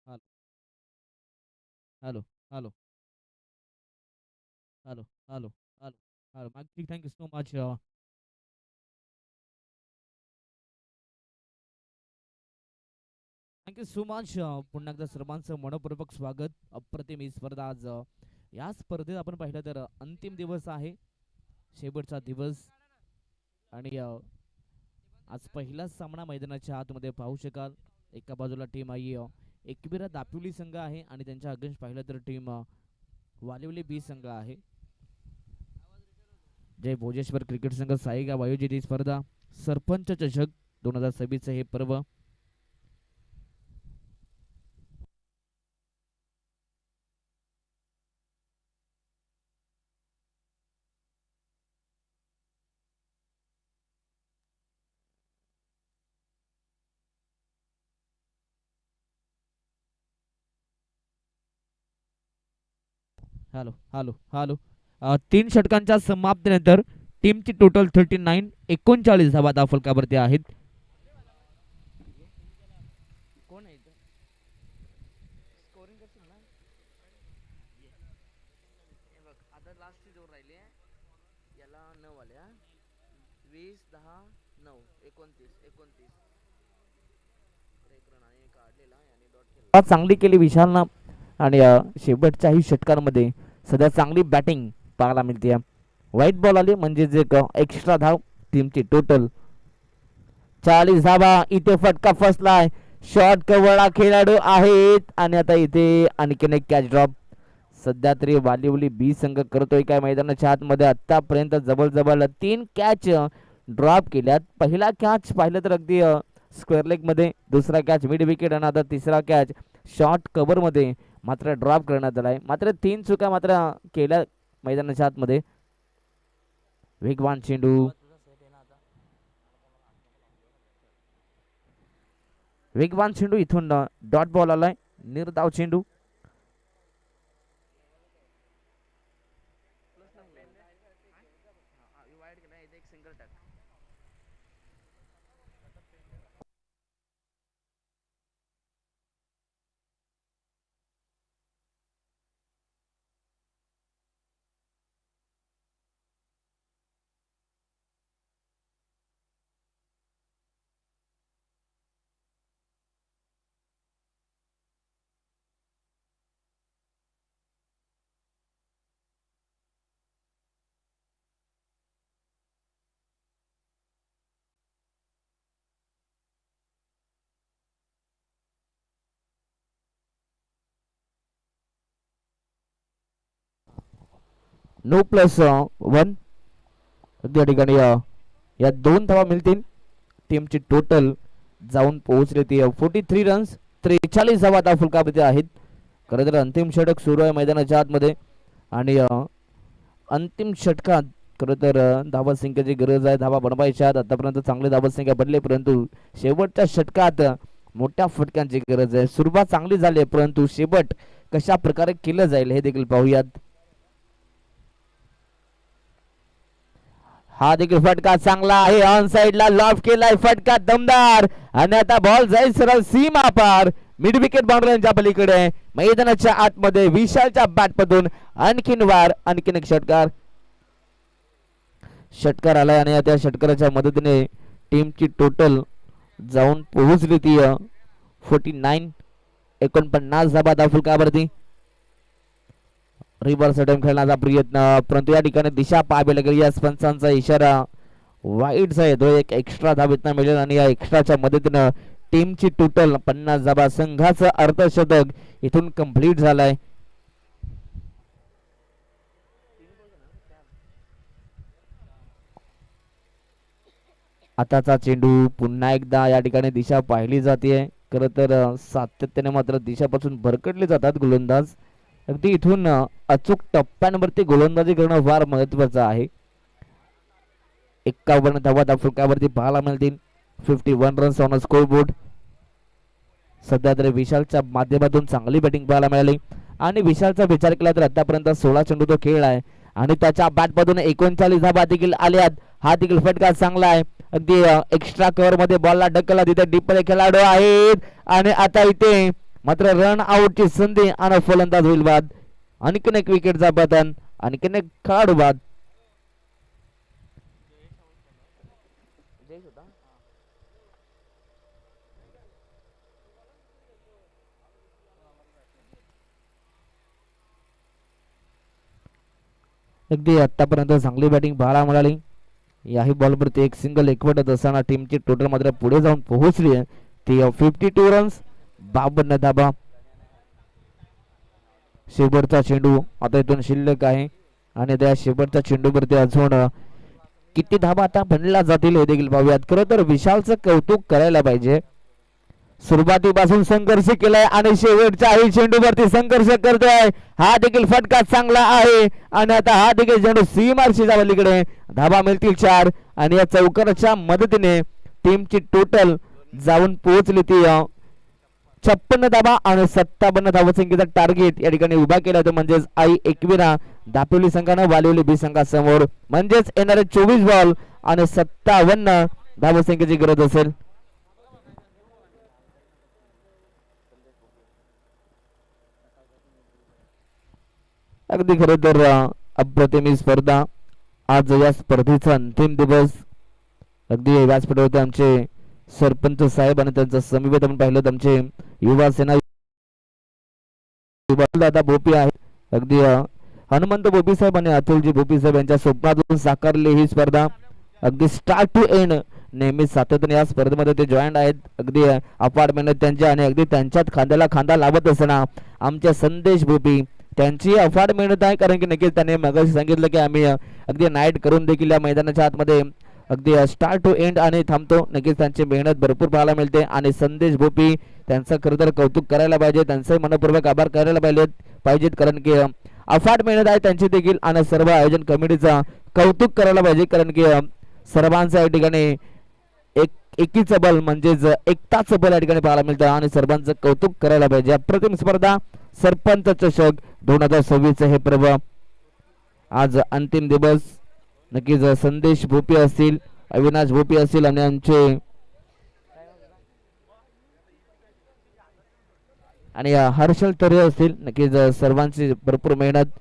Hello hello hello hello hello hello hello मागची thank you so much. Thank you so much. पुन्हा एकदा सर्वांचं मनपूर्वक स्वागत. अप्रतिम ही स्पर्धा आज या स्पर्धेत आपण पाहिलं तर अंतिम दिवस आहे, शेवटचा दिवस. आणि आज पहिलाच सामना मैदानाच्या आतमध्ये पाहू शकाल. एका बाजूला टीम आई एकविरा दापिवली संघ आहे आणि त्यांच्या अगेन्स्ट पाहिलं तर टीम वालिवली बी संघ आहे. जय भोजेश्वर क्रिकेट संघ साईगाव आयोजित ही स्पर्धा सरपंच चषक 2026 हे पर्व. हॅलो हॅलो हॅलो 3 षटकांच्या समाप्तीनंतर टीमची टोटल 39 धावा फलकावरती आहेत. कोण आहे स्कोरिंग करतो ना? हे बघ आता लास्ट जोर राहिले. याला 9 आल्या. 20 10 9 29 29 चांगली केली विशालनं. आणि शेवटच्याही षटकांमध्ये सध्या चांगली बॅटिंग पाहायला मिळते. व्हाईट बॉल आली म्हणजे एक एक्स्ट्रा धाव. टीमची टोटल 40 धावा. इथे फटका फसलाय. शॉर्ट कव्हरला खेळाडू आहेत आणि आता इथे आणखीन एक कॅच ड्रॉप. सध्या तरी वालिवली बी संघ करतोय काय मैदानाच्या आतमध्ये. आतापर्यंत जवळ 3 कॅच ड्रॉप केल्यात. पहिला कॅच पाहिलं तर अगदी स्क्वेअर लेग मध्ये, दुसरा कॅच मिड विकेट आणि आता तिसरा कॅच शॉर्ट कव्हर मध्ये मात्र ड्रॉप करण्यात आलाय. मात्र 3 चुका मात्र केल्या मैदानाच्या आतमध्ये. वेगवान चेंडू, वेगवान चेंडू इथून डॉट बॉल आलाय. निर्धाव चेंडू. No plus 1. त्या ठिकाणी या 2 धावा मिळतील. टीमची टोटल जाऊन पोहोचले ती 43 रन्स. 43 धावा आता फुलकावरती आहेत. खरं तर अंतिम षटक सुरू आहे मैदानाच्या आतमध्ये आणि अंतिम षटकात खरं तर धावा संख्येची गरज आहे. धावा बनवायच्या आतापर्यंत चांगले धावा संख्या बनले, परंतु शेवटच्या षटकात मोठ्या फटक्यांची गरज आहे. सुरुवात चांगली झाली परंतु शेवट कशा प्रकारे केलं जाईल हे देखील पाहूयात. हा देखील फटका चांगला आहे. ऑन साइडला लॉफ केलाय. फटका दमदार आणि आता बॉल जाईल सरळ सीमा पार मिड विकेट बाउंड्रीच्या पलीकडे. मैदानाच्या आतमध्ये विशालच्या बॅटमधून आणखीन वार, आणखीन एक षटकार आलाय आणि त्या षटकाराच्या मदतीने टीमची टोटल जाऊन पोहोचली ती 49 धाबा फुलकावरती. रिव्हर्स अटेम्प्ट खेळण्याचा प्रयत्न, परंतु या ठिकाणी दिशा पाहावी लागेल. या पंचांचा इशारा वाईटचा येतो. एक एक्स्ट्रा धावेतनं मिळेल आणि या एक्स्ट्राच्या मदतीनं टीमची टोटल 50 धाबा. संघाचं अर्धशतक इथून कंप्लीट झालंय. आताचा चेंडू पुन्हा एकदा या ठिकाणी दिशा पाहिली जाते. खरं तर सातत्याने मात्र दिशापासून भरकटले जातात गोलंदाज. अगदी इथून अचूक टप्प्यांवरती गोलंदाजी करणं फार महत्वाचं आहे. 51 धावा फुलकावरती पाहायला मिळतील. 51 रन्स ऑन स्कोर बोर्ड. सध्या तरी विशालच्या माध्यमातून चांगली बॅटिंग पाहायला मिळाली आणि विशालचा विचार केला तर आतापर्यंत 16 चेंडू तो खेळला आहे आणि त्याच्या बॅटमधून 39 धावा देखील आल्यात. हा देखील फटका चांगला आहे. अगदी एक्स्ट्रा कव्हर मध्ये बॉलला ढकलला. तिथे डीप मध्ये खेळाडू आहेत आणि आता इथे मात्र रन आउटची संधी आणि फलंदाज होईल बाद. आणखीन एक विकेटचा पतन, आणखीन एक खेळाडू बाद. अगदी आतापर्यंत चांगली बॅटिंग पाहायला मिळाली. याही बॉलवरती एक सिंगल एकवटत असताना टीमची टोटल मात्र पुढे जाऊन पोहोचली आहे ती 52 रन्स 52 धाबा. शेवटचा चेंडू आता इथून शिल्लक आहे आणि त्या शेवटच्या चेंडूवरती अजून किती धाबा आता बनल्या जातील हे देखील पाहूयात. खरं तर विशालचं कौतुक करायला पाहिजे. सुरुवातीपासून संघर्ष केलाय आणि शेवटच्याही चेंडूवरती संघर्ष करतोय. हा देखील फटका चांगला आहे आणि आता हा देखील चेंडू सीमारशीच्या पलीकडे. धाबा मिळतील 4 आणि या चौकाराच्या मदतीने टीमची टोटल जाऊन पोहोचली ती 56 धाबा आणि 57 धावसंख्येचा टार्गेट या ठिकाणी उभा केला होता. म्हणजेच आई एकविरा दापोली संघानं वालिवली बी संघासमोर. म्हणजेच येणारे 24 बॉल आणि 57 धावसंख्येची गरज असेल. अगदी खरं तर अप्रतिम ही स्पर्धा. आज या स्पर्धेचा अंतिम दिवस. अगदी व्यासपीठावरती आमचे सरपंच साहेब आणि त्यांचं समिती आपण पाहिलं तर आमचे युवा सेना दादा भोपी आहेत. अगदी हनुमंत भोपी साहेब आणि अतुलजी भोपी साहेब यांच्या स्वप्नातून साकारली ही स्पर्धा. अगदी स्टार्ट टू एंड नेहमी सातत्याने या स्पर्धेमध्ये ते जॉईंट आहेत. अगदी अपार मेहनत त्यांच्या आणि अगदी त्यांच्यात खांद्याला खांदा लावत असताना आमचे संदेश भोपी त्यांची अफाट मेहनत आहे. कारण की नक्कीच त्यांनी मगाशी सांगितलं की आम्ही अगदी नाईट करून देखील या मैदानाच्या आतमध्ये अगदी स्टार्ट टू एंड आणि थांबतो. नक्कीच त्यांची मेहनत भरपूर पाहायला मिळते आणि संदेश भोपी त्यांचं खरं तर कौतुक करायला पाहिजे. त्यांचे मनपूर्वक आभार करायला पाहिजेत कारण की अफाट मेहनत आहे त्यांची देखील आणि सर्व आयोजन कमिटीचा कौतुक करायला पाहिजे. कारण की सर्वांचं या ठिकाणी एकीचं बल म्हणजेच एकताचं बल या ठिकाणी पाहायला मिळतं आणि सर्वांचं कौतुक करायला पाहिजे. अप्रतिम स्पर्धा सरपंच चषक 2026 हे पर्व आज अंतिम दिवस. नक्कीच संदेश भोपी असतील, अविनाश भोपी असतील आणि आमचे आणि हर्षल तरे असतील. नक्कीच सर्वांची भरपूर मेहनत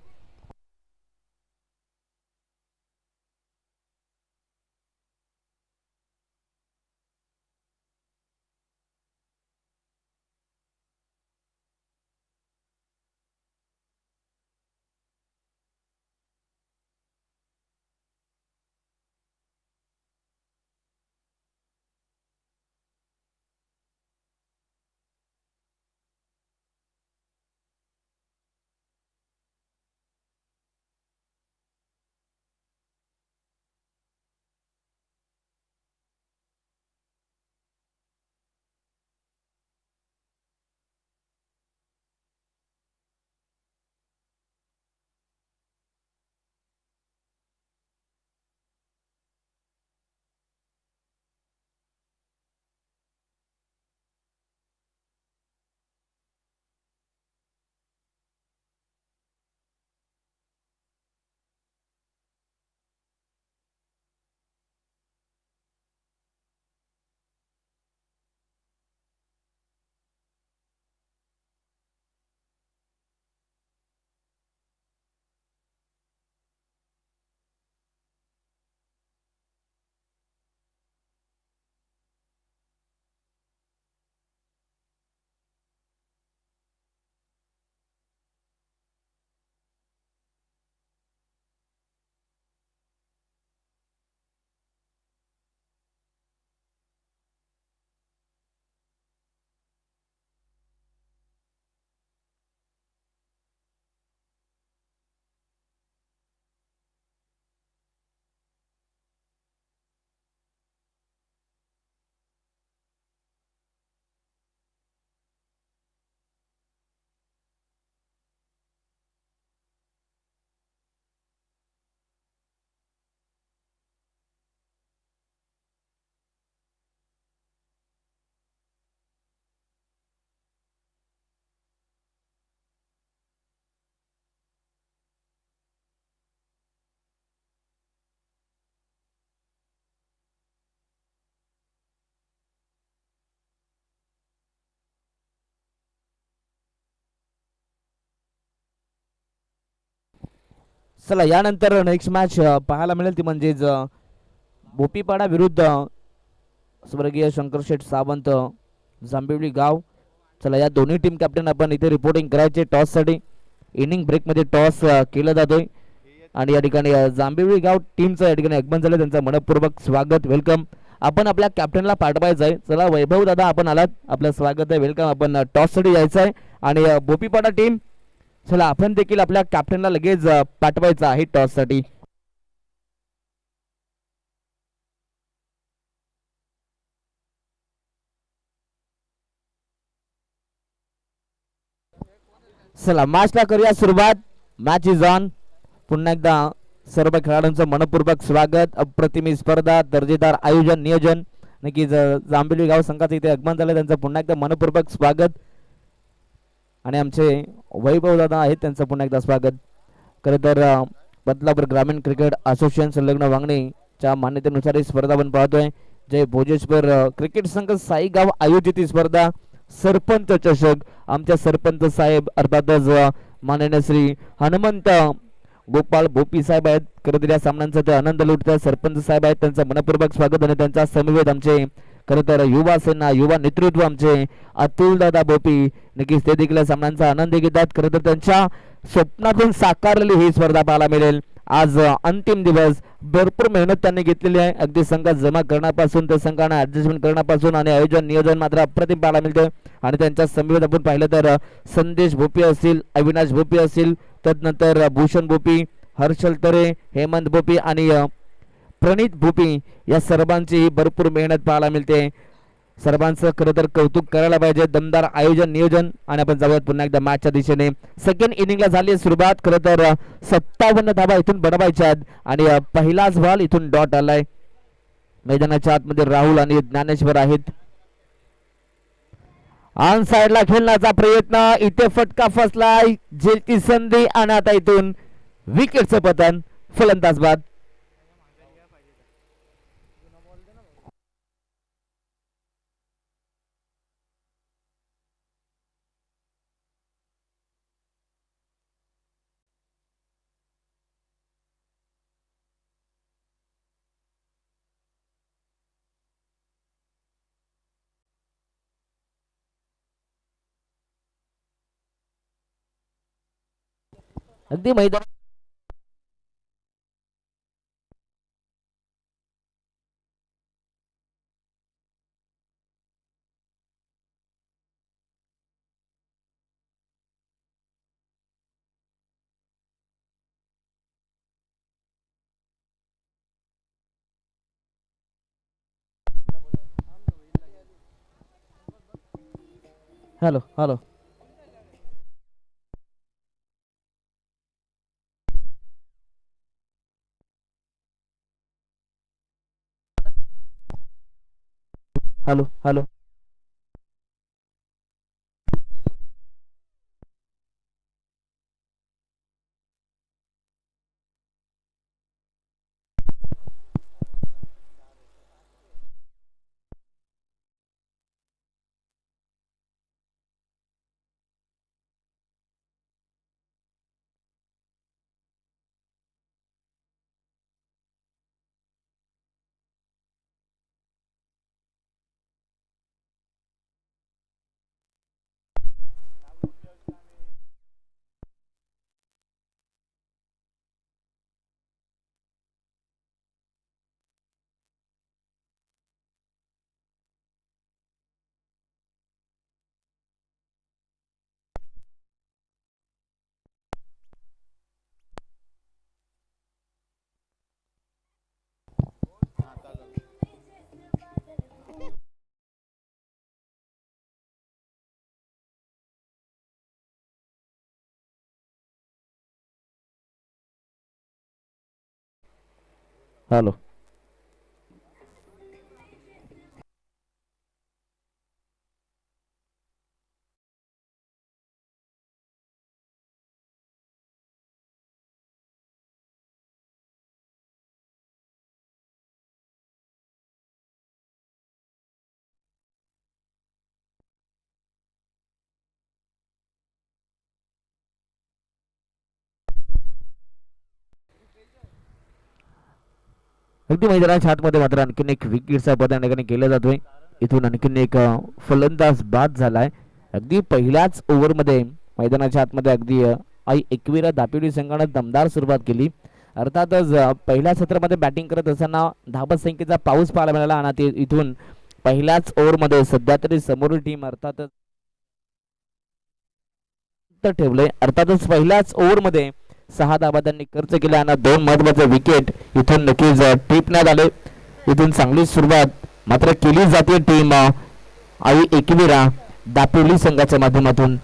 चला यानंतर नेक्स्ट मॅच पाहायला मिळेल ती म्हणजेच बोपीपाडा विरुद्ध स्वर्गीय शंकरशेठ सावंत जांभिवली गाव. चला या दोन्ही टीम कॅप्टन आपण इथे रिपोर्टिंग करायचे टॉससाठी. इनिंग ब्रेकमध्ये टॉस केला जातोय आणि या ठिकाणी जांभिवली गाव टीमचं या ठिकाणी आगमन झालं. त्यांचं मनपूर्वक स्वागत वेलकम. आपण आपल्या कॅप्टनला पाठवायचं आहे. चला वैभव दादा आपण आलात, आपलं स्वागत आहे, वेलकम. आपण टॉससाठी यायचं आहे आणि बोपीपाडा टीम चला आपण देखील आपल्या कॅप्टनला लगेच पाठवायचं आहे टॉससाठी. चला मॅचला करूया सुरुवात. Match is on. पुन्हा एकदा सर्व खेळाडूंचं मनपूर्वक स्वागत. अप्रतिम स्पर्धा, दर्जेदार आयोजन नियोजन, नक्कीच जांभिवली गाव संघाचं इथे आगमन झालं. त्यांचं पुन्हा एकदा मनपूर्वक स्वागत आणि आमचे वैभव दादा आहेत त्यांचं पुन्हा एकदा स्वागत. खरं तर बदलापूर ग्रामीण क्रिकेट असोसिएशन संलग्न वांगणीच्या मान्यतेनुसार ही स्पर्धा आपण पाहतोय. जय भोजेश्वर क्रिकेट संघ साईगाव आयोजित ही स्पर्धा सरपंच चषक. आमच्या सरपंच साहेब अर्थातच माननीय श्री हनुमंत गोपाळ भोपी साहेब आहेत. खरं तर या सामन्यांचा ते आनंद लुटतात. सरपंच साहेब आहेत, त्यांचं मनपूर्वक स्वागत आणि त्यांच्या समवेत आमचे खरं तर युवा सेना युवा नेतृत्व आमचे अतुल दादा भोपी नक्कीच ते देखील सामन्यांचा आनंद घेतात. खरं तर त्यांच्या स्वप्नातून साकारलेली ही स्पर्धा पाहायला मिळेल. आज अंतिम दिवस, भरपूर मेहनत त्यांनी घेतलेली आहे. अगदी संघात जमा करण्यापासून तर संघाने ऍडजस्टमेंट करण्यापासून आणि आयोजन नियोजन मात्र अप्रतिम पाहायला मिळते. आणि त्यांच्या समवेत आपण पाहिलं तर संदेश भोपी असतील, अविनाश भोपी असतील, तदनंतर भूषण भोपी, हर्षल तरे, हेमंत भोपी आणि प्रणित भोपी या सर्वांची भरपूर मेहनत पाहायला मिळते. सर्वांचं खरं तर कौतुक करायला पाहिजे. दमदार आयोजन नियोजन. आणि आपण जाऊयात पुन्हा एकदा मॅचच्या दिशेने. सेकंड इनिंगला झाली सुरुवात. खरं तर 57 धावा इथून बनवायच्या आणि पहिलाच बॉल इथून डॉट आलाय. मैदानाच्या आतमध्ये राहुल आणि ज्ञानेश्वर आहेत. ऑन साइडला खेळण्याचा प्रयत्न, इथे फटका फसलाय, झेलची संधी आणि आता इथून विकेटचं पतन. फलंदाज बाद. अगदी मैदान hello hello hello hello hello अगदी मैदानाच्या आतमध्ये मात्र आणखीन एक विकेटचा बदल ठिकाणी केला जातोय. इथून आणखीन एक फलंदाज बाद झालाय. अगदी पहिल्याच ओव्हरमध्ये मैदानाच्या आतमध्ये अगदी आई एकविरा दापिवली संघानं दमदार सुरुवात केली. अर्थातच पहिल्या सत्रामध्ये बॅटिंग करत असताना धाबत संख्येचा पाऊस पाहायला मिळाला आणि ते इथून पहिल्याच ओव्हरमध्ये सध्या तरी समोरील टीम अर्थातच ठेवले. अर्थातच पहिल्याच ओव्हरमध्ये 6 धाबा त्यांनी खर्च केल्या आणि 2 महत्वाचे विकेट इथून नक्कीच टिपण्यात आले. इथून चांगली सुरुवात मात्र केली जाते टीम आई एकविरा दापोली संघाच्या माध्यमातून.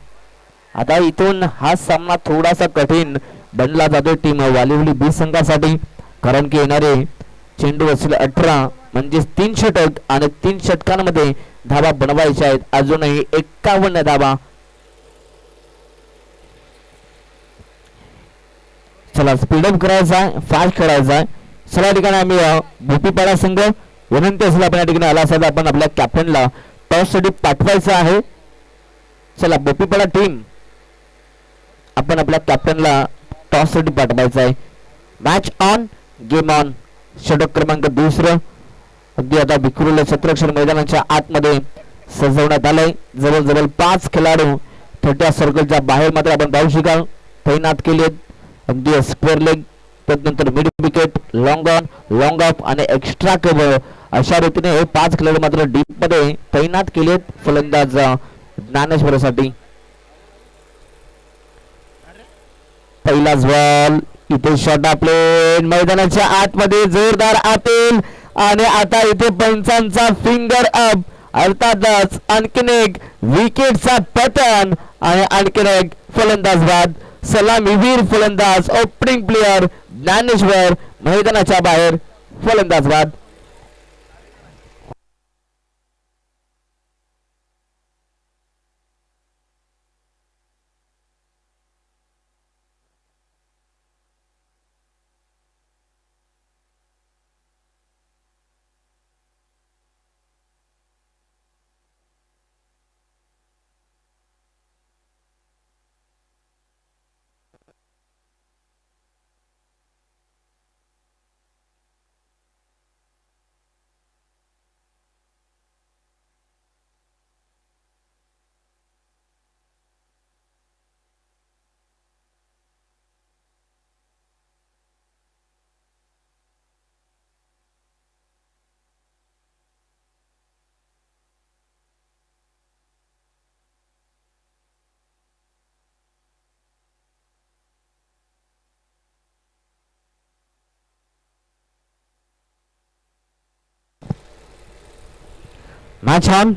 आता इथून हा सामना थोडासा कठीण बनला जातो टीम वालिवली बी संघासाठी, कारण की येणारे चेंडू असले 18 म्हणजे 3 षटक आणि 3 षटकांमध्ये धाबा बनवायच्या आहेत. अजूनही 51 धाबा. चला स्पीडअप करायचा आहे, फास्ट खेळायचा आहे. चला ठिकाणी आम्ही भोपीपाडा संघ विनंती असेल आपण या ठिकाणी आला असाल आपण आपल्या कॅप्टनला टॉस साठी पाठवायचं आहे. चला भोपीपाडा टीम आपण आपल्या कॅप्टनला टॉस साठी पाठवायचं आहे. Match on game on. षटक क्रमांक 2 अगदी आता विखुरलेलं क्षेत्ररक्षण मैदानाच्या आतमध्ये सजवण्यात आलंय. जवळजवळ 5 खेळाडू छोट्या सर्कलच्या बाहेर मात्र आपण पाहू शकाल तैनात केलेत. अगदी स्क्वेअर लेग, त्यानंतर mid wicket, long on, long of आणि एक्स्ट्रा कव्हर अशा रीतीने हे 5 खेळाडू मात्र डीप मध्ये तैनात केलेत फलंदाज ज्ञानेश्वरसाठी. पहिलाच बॉल इथे शॉट आपले मैदानाच्या आतमध्ये जोरदार अपील आणि आता इथे पंचांचा फिंगर अप. अर्थातच आणखीन एक विकेटचा पतन आणि आणखीन एक फलंदाज बाद. सलामीवीर फलंदाज ओपनिंग प्लेयर ज्ञानेश्वर मैदानाच्या बाहेर फलंदाज बाद. Match on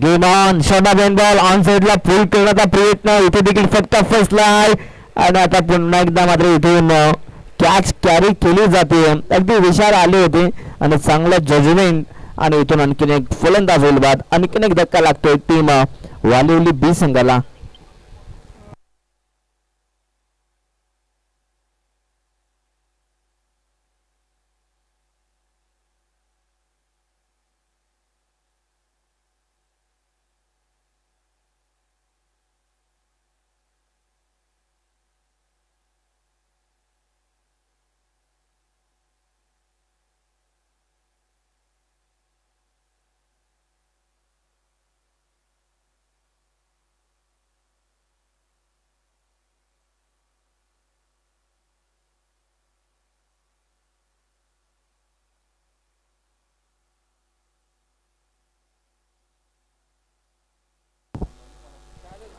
game on. Shot of ball on साइडला पुल करण्याचा प्रयत्न इथे देखील फक्त फसलाय आणि आता पुन्हा एकदा मात्र इथून कॅच कॅरी केली जाते. अगदी विशाल आले होते आणि चांगलं जजमेंट आणि इथून आणखीन एक फलंदाज होईल बाद. आणखीन एक धक्का लागतोय टीम वालिवली बी संघाला.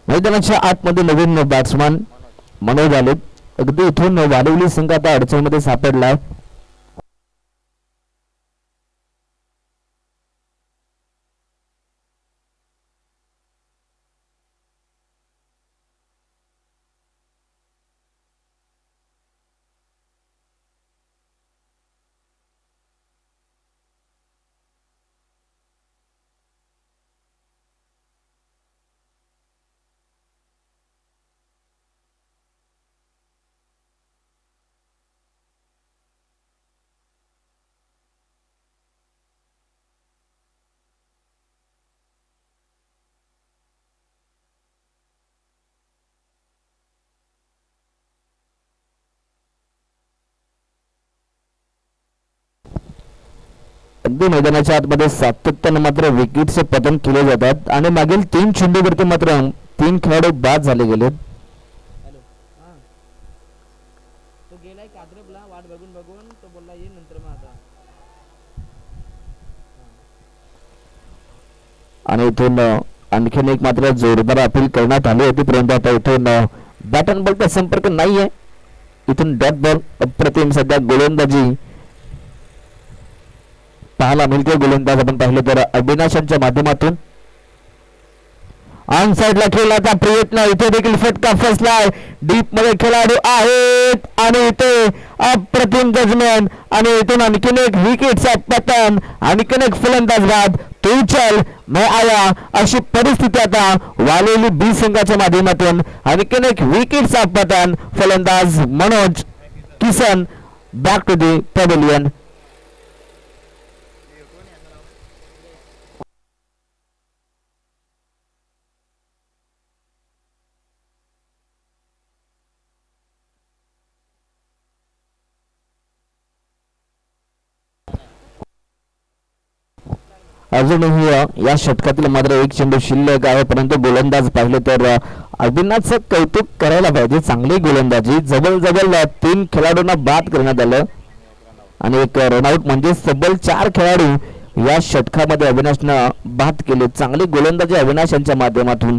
मैदानाच्या आतमध्ये नवीन बॅट्समन मनोज आले. अगदी इथून वालिवली संघ आता अडचणीमध्ये सापडलाय. अगदी मैदानाच्या आतमध्ये सातत्यानं मात्र विकेटचे पतन केले जातात आणि मागील 3 चेंडूवरती मात्र 3 खेळाडू बाद झाले गेलेत. आणि इथून आणखीन एक मात्र जोरदार अपील करण्यात आली होती, परंतु आता इथून बॅट अँड बॉलचा संपर्क नाहीये. इथून डॉट बॉल अप्रतिम सध्या गोलंदाजी पाहायला मिळते. गोलंदाज आपण पाहिलं तर अविनाशांच्या माध्यमातून ऑन साइडला खेळण्याचा प्रयत्न, इथे देखील फटका फसलाय. डीप मध्ये खेळाडू आहेत आणि इथे अप्रतिम जजमेंट आणि इथून आणखीन एक विकेटचा पतन, आणखीन एक फलंदाज बाद. तू चल मैं आया अशी परिस्थिती आता वालेली बी संघाच्या माध्यमातून. आणखीन एक विकेटचा पतन, फलंदाज Manoj Kisan back to the pavilion. अजूनही या षटकातील मात्र एक चेंडू शिल्लक आहे, परंतु गोलंदाज पाहिले तर अविनाशचं कौतुक करायला पाहिजे. चांगली गोलंदाजी, जवळ 3 खेळाडूंना बाद करण्यात आलं आणि एक रनआउट म्हणजे तब्बल 4 खेळाडू या षटकामध्ये अविनाशनं बाद केले. चांगली गोलंदाजी अविनाश यांच्या माध्यमातून.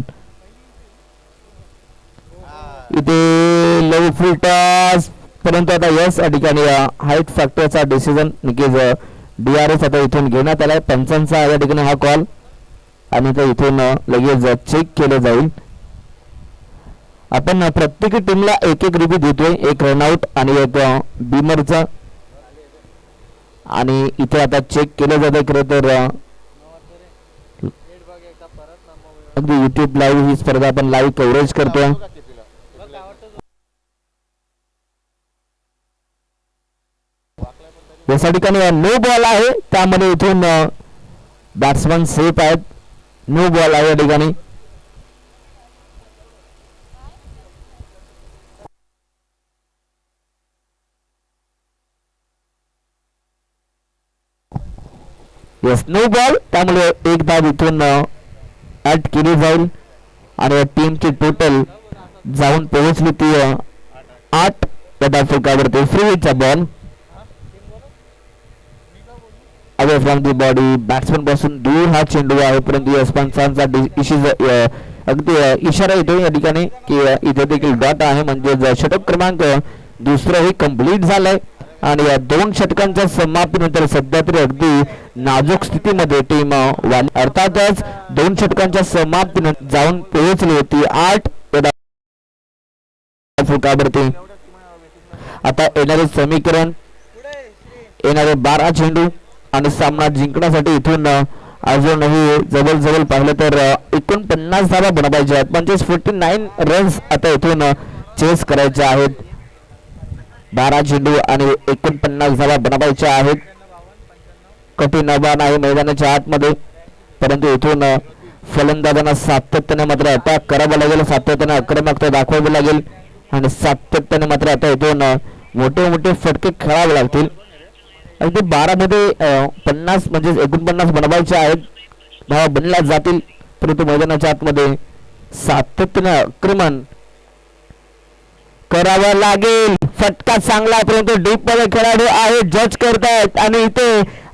इथे लव फुल टॉस, परंतु आता यस या ठिकाणी हाईट फॅक्टरचा डिसिजन निकेज DRS आता इथून घेण्यात आलाय. पंचांचा या ठिकाणी हा कॉल आणि तो इथून लगेच चेक केलं जाईल. आपण प्रत्येक टीमला एक रिव्ह्यू देतोय, एक रनआउट आणि एक बीमरचा, आणि इथे आता चेक केलं जातं. खरं तर अगदी युट्यूब लाईव्ह ही स्पर्धा आपण लाईव्ह कव्हरेज करतोय. या ठिकाणी नो बॉल आहे, त्यामध्ये इथून बॅट्समन सेफ आहेत. नो बॉल आहे या ठिकाणी. येस नो बॉल, त्यामुळे एक धाव इथून ऍड केली जाईल आणि टीमची टोटल जाऊन पोहोचली ती 8 या धावफलकावरती. फ्रीचा ball away from the body, batsman पासून दूर हा चेंडू आहे, परंतु यशपंचांचा अगदी इशारा येतो या ठिकाणी की इथे देखील डॉट आहे, म्हणजे षटक क्रमांक दुसरंही कंप्लीट झालंय. आणि या 2 षटकांच्या समाप्तीनंतर सध्या तरी अगदी नाजूक स्थितीमध्ये टीम अर्थातच 2 षटकांच्या समाप्तीनंतर जाऊन पोहोचली होती 8 फुलकावरती. आता येणारे समीकरण, येणारे 12 चेंडू आणि सामना जिंकण्यासाठी इथून अजूनही जवळ पाहिलं तर 49 धावा बनवायच्या आहेत. म्हणजे 49 रन्स आता इथून चेस करायचे आहेत. 12 चेंडू आणि 49 धावा बनवायच्या आहेत. कठीण आव्हान आहे मैदानाच्या आतमध्ये, परंतु इथून फलंदाजांना सातत्याने मात्र अटॅक करावा लागेल, सातत्याने आक्रमकता दाखवावी लागेल आणि सातत्याने मात्र आता इथून मोठे फटके खेळावे लागतील. अगदी 12 मध्ये 50 म्हणजे 49 बनवायचे आहेत, धावा बनल्या जातील, परंतु मैदानाच्या आतमध्ये सातत्याने आक्रमण करावं लागेल. फटका चांगला, परंतु डीप मध्ये खेळाडू आहे, जज करतायत आणि इथे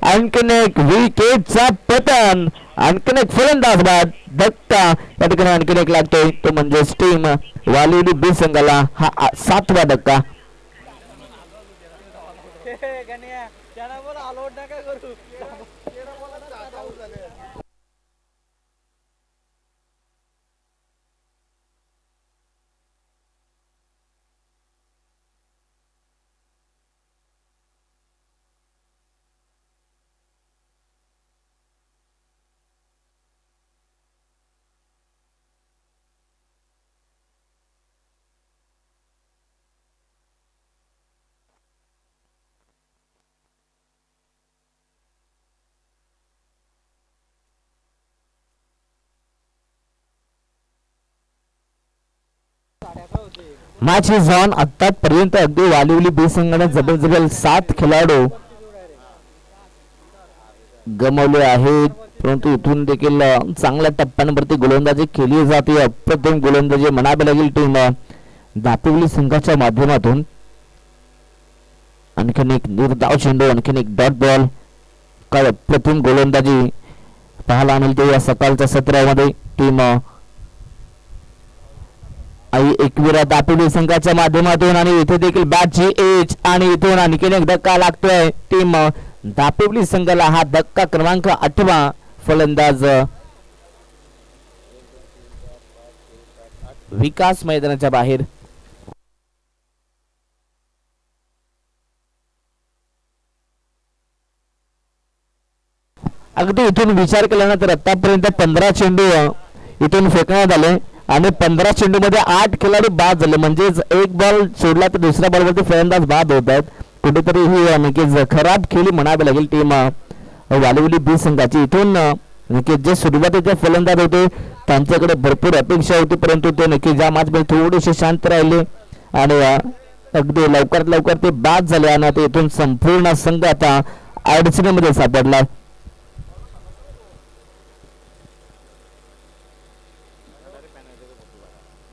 आणखीन एक विकेटचा पतन, आणखीन एक फलंदाज बाद. धक्का या ठिकाणी आणखीन एक लागतोय, तो म्हणजे टीम वालेली बी संघाला हा 7वा धक्का. Match is on. आतापर्यंत अगदी वालिवली बी संघाने जवळ 7 खेळाडू गमावले आहेत, परंतु इथून देखील चांगल्या टप्प्यांवरती गोलंदाजी केली जाते. अप्रतिम गोलंदाजी म्हणावी लागेल टीम दापिवली संघाच्या माध्यमातून. आणखीन एक निर्धाव चेंडू, आणखीन एक डॉट बॉल. काय अप्रतिम गोलंदाजी पाहायला मिळते या सकाळच्या सत्रामध्ये टीम आई एकविरा दापिवली संघाच्या माध्यमातून. आणि इथे देखील बॅटची एज आणि इथून आणखीन एक धक्का लागतोय टीम दापिवली संघाला. हा धक्का क्रमांक 8वा. फलंदाज विकास मैदानाच्या बाहेर. अगदी इथून विचार केल्यानंतर आतापर्यंत 15 चेंडू इथून फेकण्यात आले आणि 15 चेंडू मध्ये 8 खेळाडू बाद झाले. म्हणजेच एक बॉल सोडला तर दुसऱ्या बॉलवरती फलंदाज बाद होत आहेत. कुठेतरी ही नक्कीच खराब खेळी म्हणावी लागेल टीम वालिवली बी संघाची. इथून नक्कीच जे सुरुवातीचे फलंदाज होते त्यांच्याकडे भरपूर अपेक्षा होती, परंतु ते नक्कीच या मॅच मध्ये थोडेसे शांत राहिले आणि अगदी लवकरात लवकर ते बाद झाले आणि आता इथून संपूर्ण संघ आता अडचणीमध्ये सापडला.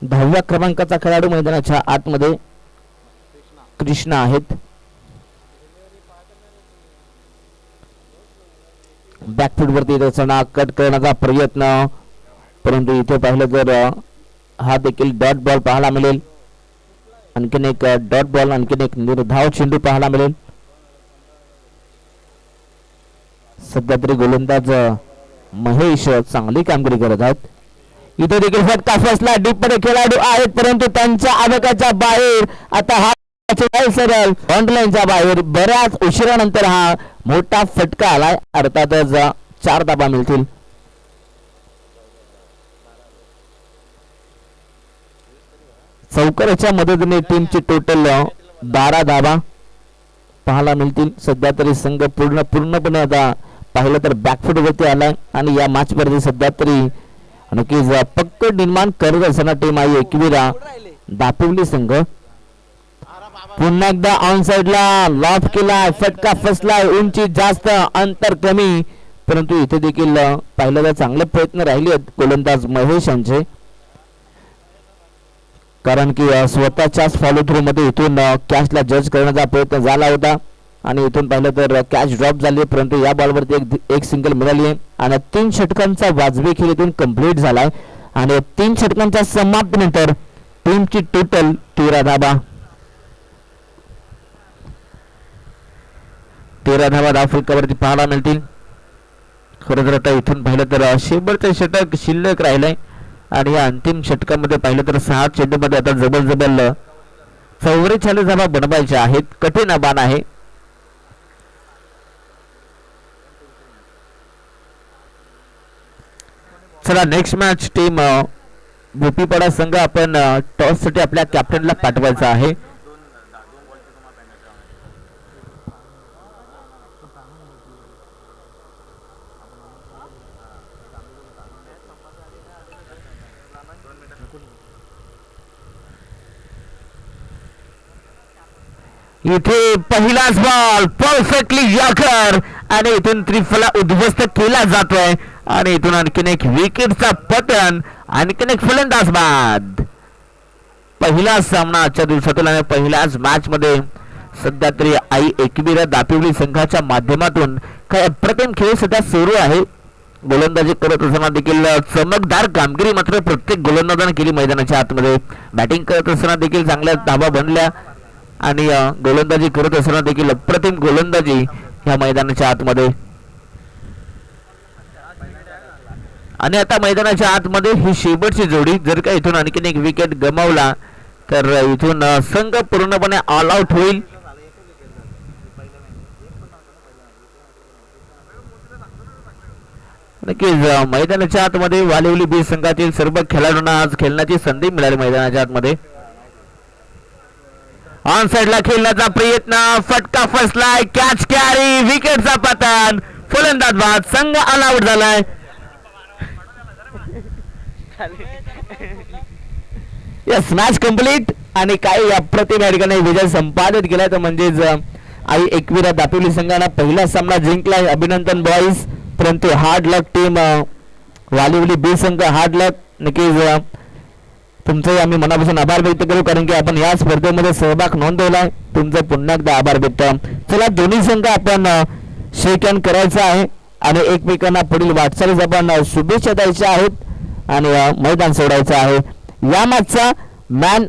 दहाव्या क्रमांकाचा खेळाडू मैदानाच्या आतमध्ये कृष्णा आहेत. बॅकफूट वरती त्याचा कट करण्याचा प्रयत्न, परंतु इथे पाहिलं तर हा देखील डॉट बॉल पाहायला मिळेल. आणखीन एक डॉट बॉल, आणखीन एक निर्धाव चेंडू पाहायला मिळेल. सध्या तरी गोलंदाज महेश चांगली कामगिरी करत आहेत. इथे देखील फटका फसला. डीप मध्ये खेळाडू आहेत, परंतु त्यांच्या आवाक्याच्या बाहेर. आता हा सरळ ऑनलाईनच्या बाहेर. बऱ्याच उशिरानंतर हा मोठा फटका आलाय. अर्थातच 4 धाबा मिळतील. चौकाराच्या मदतीने टीमची टोटल 12 धाबा पाहायला मिळतील. सध्या तरी संघ पूर्णपणे आता पाहिलं तर बॅकफूट वरती आलाय आणि या मॅच वरती सध्या तरी नक्कीच पक्कड निर्माण करत असताना टीम आई एकविरा दापिवली संघ. पुन्हा एकदा ऑन साइडला लॉफ केला, फटका फसलाय. उंची जास्त, अंतर कमी, परंतु इथे देखील पाहिलं तर चांगले प्रयत्न राहिले गोलंदाज महेश यांचे, कारण की स्वतःच्याच फॉलो थ्रू मध्ये इथून कॅचला जज करण्याचा प्रयत्न झाला होता आणि इथून पाहिलं तर कॅच ड्रॉप झाली, परंतु या बॉलवरती एक सिंगल मिळाली आहे आणि 3 षटकांचा वाजवी खेळ इथून कंप्लीट झालाय आणि 3 षटकांच्या समाप्तीनंतर टीमची टोटल 13 धाबा. 13 धाबा धावफलकावरती पाहायला मिळतील. खरं तर आता इथून पाहिलं तर शेवटचं षटक शिल्लक राहिलंय आणि या अंतिम षटकामध्ये पाहिलं तर 6 चेंडूमध्ये आता जबरजबल 44 धाबा बनवायच्या आहेत. कठीण आव्हान आहे. चला नेक्स्ट मॅच टीम भोपीपाडा संघ. आपण टॉस साठी आपल्या कॅप्टनला पाठवायचा आहे. इथे पहिलाच बॉल परफेक्टली यॉर्कर आणि इथून त्रिफला उद्ध्वस्त केला जातोय आणि इथून आणखीन एक विकेटचा पतन, आणखीन एक फलंदाज बाद. पहिला सामना आजच्या दिवसातील आणि पहिल्याच मॅच मध्ये सध्या तरी आई एकविरा दापिवली संघाच्या माध्यमातून काय अप्रतिम खेळ सध्या सुरू आहे. गोलंदाजी करत असताना देखील चमकदार कामगिरी मात्र प्रत्येक गोलंदाजाने केली मैदानाच्या आतमध्ये. बॅटिंग करत असताना देखील चांगल्या धाबा बनल्या आणि गोलंदाजी करत असताना देखील अप्रतिम गोलंदाजी ह्या मैदानाच्या आतमध्ये. आणि आता मैदानाच्या आतमध्ये ही शेवटची जोडी. जर का इथून आणखीन एक विकेट गमावला तर इथून संघ पूर्णपणे ऑल आउट होईल. नक्कीच मैदानाच्या आतमध्ये वालिवली बी संघातील सर्व खेळाडूंना आज खेळण्याची संधी मिळाली. मैदानाच्या आतमध्ये ऑन साइडला खेळण्याचा प्रयत्न, फटका फसलाय, कॅच कॅरी, विकेटचा पतन, फलंदाज बाद. संघ ऑल आउट झालाय. यस, मॅच कंप्लीट आणि काही अप्रतिम या ठिकाणी विजय संपादित केलाय. तर म्हणजेच आई एकविरा दापोली संघाने पहिला सामना जिंकलाय. अभिनंदन बॉईज. परंतु हार्ड लक टीम वालिवली बी संघ, हार्ड लक. नक्कीच तुमचंही आम्ही मनापासून आभार व्यक्त करू, कारण की आपण या स्पर्धेमध्ये सहभाग नोंदवलाय. तुमचं पुन्हा एकदा आभार व्यक्त. चला दोन्ही संघ आपण शेक हँड करायचा आहे आणि एकमेकांना पुढील वाटचालीस आपण शुभेच्छा द्यायच्या आहेत आणि मैदान सोडायचं आहे. यामागचा मॅन